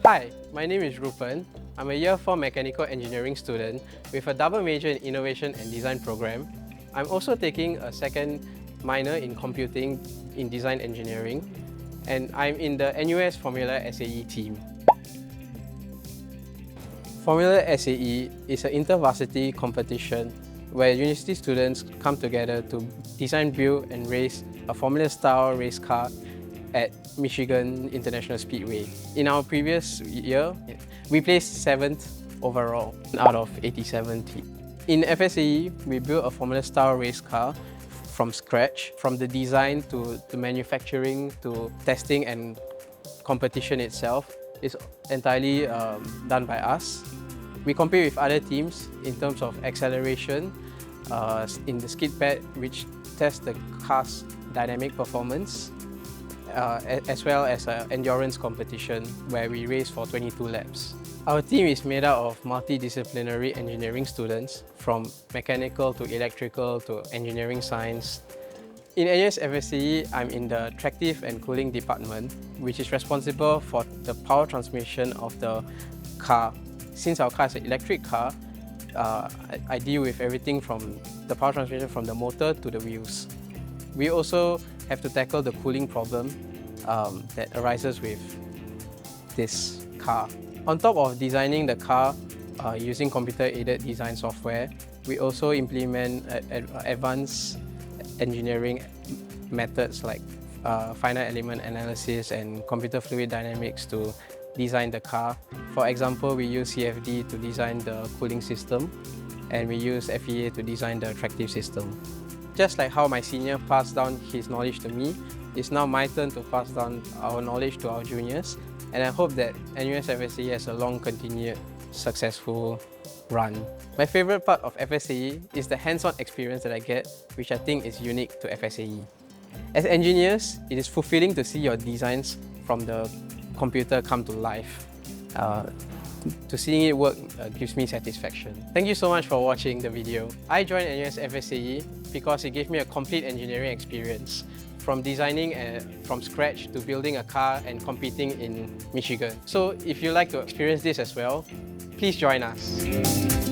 Hi, my name is Rupan. I'm a Year 4 Mechanical Engineering student with a double major in Innovation and Design program. I'm also taking a second minor in Computing in Design Engineering, and I'm in the NUS Formula SAE team. Formula SAE is an inter-varsity competition where university students come together to design, build and race a Formula-style race car at Michigan International Speedway. In our previous year, we placed 7th overall out of 87 teams. In FSAE, we built a Formula-style race car from scratch, from the design to the manufacturing to testing and competition itself is entirely done by us. We compete with other teams in terms of acceleration in the skid pad, which tests the car's dynamic performance, as well as an endurance competition where we race for 22 laps. Our team is made up of multidisciplinary engineering students from mechanical to electrical to engineering science. In NUS FSCE, I'm in the Tractive and Cooling department, which is responsible for the power transmission of the car. Since our car is an electric car, I deal with everything from the power transmission from the motor to the wheels. We also have to tackle the cooling problem that arises with this car. On top of designing the car using computer-aided design software, we also implement advanced engineering methods like finite element analysis and computer fluid dynamics to design the car. For example, we use CFD to design the cooling system, and we use FEA to design the tractive system. Just like how my senior passed down his knowledge to me, it's now my turn to pass down our knowledge to our juniors, and I hope that NUS FSAE has a long continued successful run. My favourite part of FSAE is the hands-on experience that I get, which I think is unique to FSAE. As engineers, it is fulfilling to see your designs from the computer come to life. To seeing it work gives me satisfaction. Thank you so much for watching the video. I joined NUS FSAE because it gave me a complete engineering experience, from designing from scratch to building a car and competing in Michigan. So if you'd like to experience this as well, please join us.